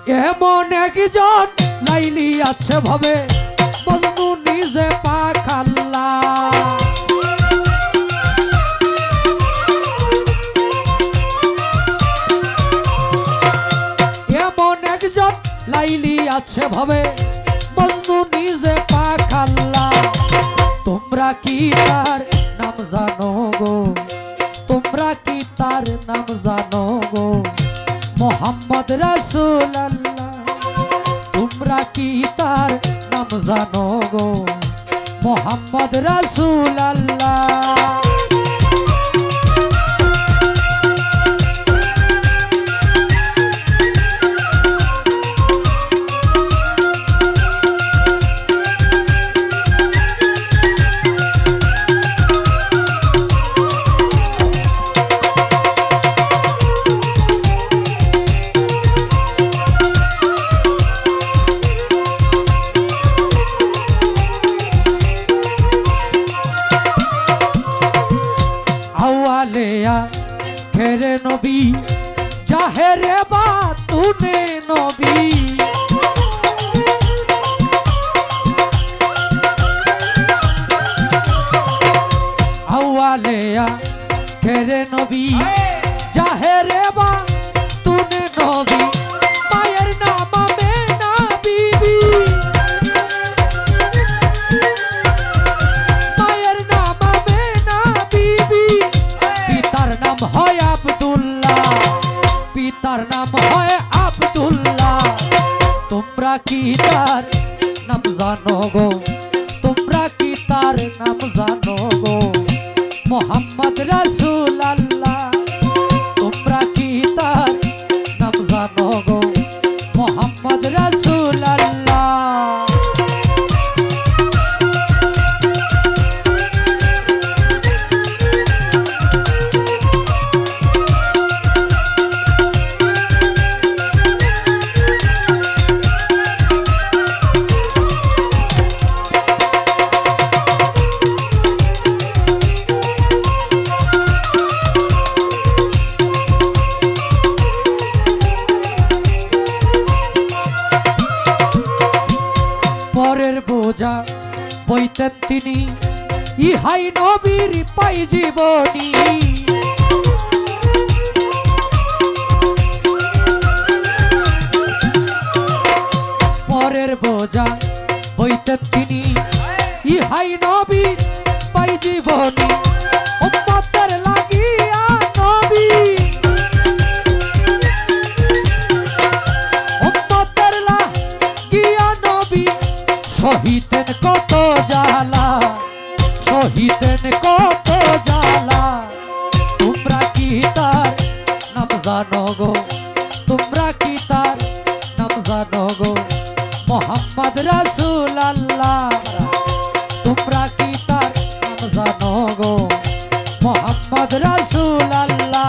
এমন একজন লাইলি আছে ভাবে মজনু নিজে পাখাল্লা। এমন একজন লাইলি আছে ভাবে মজনু নিজে পাখাল্লা। তোমরা কি তার নাম জানো গো, তোমরা কি তার নাম জানো গো, মোহাম্মদ রাসূলুল্লাহ। তোমরা কি তার নাম জানো গো, মোহাম্মদ রাসূলুল্লাহ। খেরে নবী জাহেরে বাতুনে নবী। আউয়ালেয়া খেরে নবী জাহেরে বাতুনে নবী। মায়ের নাম আমেনা বিবি, মায়ের নাম আমেনা বিবি। পিতার নাম হয় আব্দুল্লাহ, পিতার নাম হয় আব্দুল্লাহ। তোমরা কি তার নাম জানো গো, তোমরা কি তার নাম জানো গো, মোহাম্মদ রাসূলুল্লাহ। তোমরা কি তার নাম জানো গো, মোহাম্মদ রাসূলুল্লাহ। পরের বোঝা বইতেন তিনি, ইহাই নবীর পাই জীবনী। পরের বোঝা বইতেন তিনি, ইহাই নবীর পাই জীবনী। উম্মতের লাগিয়া নবী, উম্মতের লাগিয়া নবী সহিতেন কত জ্বালা, সহিতেন কত জ্বালা। তোমরা কি তার নাম জানো গো, তোমরা কি তার নাম জানো গো, মোহাম্মদ রাসূলুল্লাহ। তোমরা কি তার নাম জানো গো, মোহাম্মদ রাসূলুল্লাহ।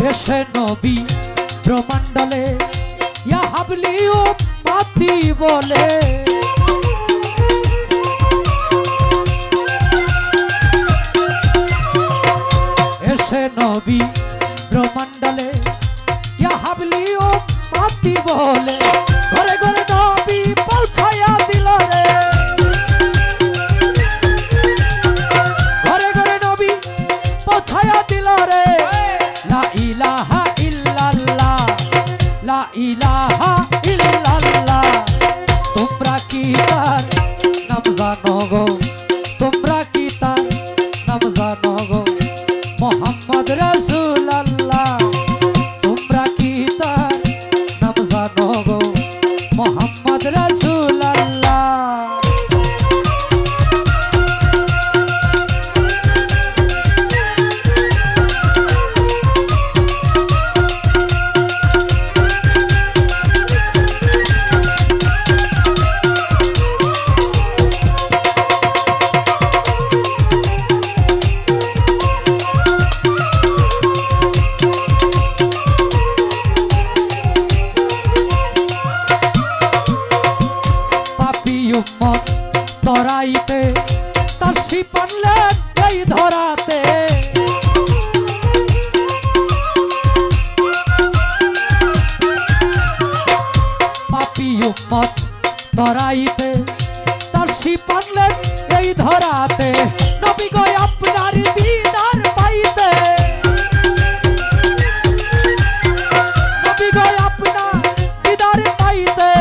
এসে নবী ব্রহ্মাণ্ডলে ইয়া হাবলি উম্মতি বলে। এসে নবী ব্রহ্মাণ্ডলে ইয়া হাবলি উম্মতি বলে। ঘরে ঘরে নবী পৌঁছায়া দিল রে, ঘরে ঘরে নবী পৌঁছায়া দিল রে। লা ইলাহা ইল্লাল্লাহ, লা ইলাহা ইল্লাল্লাহ। তোমরা কি তার নাম জানো গো, তোমরা কি তার নাম জানো গো, মোহাম্মদ রাসূলুল্লাহ। তোমরা কি তার নাম জানো গো, মোহাম্মদ রাসূলুল্লাহ। রহমত ধরাইতে তার শিপানলেন এই ধরাতে নবী গো আপনার দিদার পাইতে নবী গো আপনার দিদার পাইতে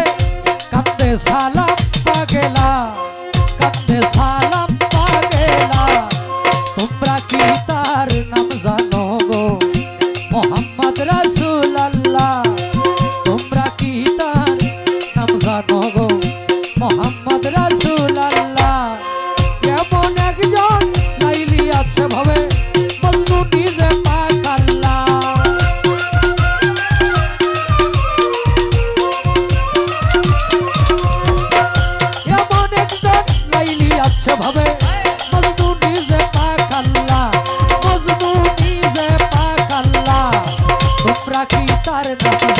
কান্দে সালাম পাগেলা কান্দে সালাম পাগেলা তোমরা কি তার নাম জানো গো মোহাম্মদ রাসূলুল্লাহ তোমরা কি তার নাম জানো গো মোহাম্মদ রাসূলুল্লাহ এমন একজন লাইলি আছে ভাবে মজনু নিজে পাক আল্লাহ এমন একজন লাইলি আছে ভাবে মজনু নিজে পাক আল্লাহ মজনু নিজে পাক আল্লাহ তোমরা কি তার নাম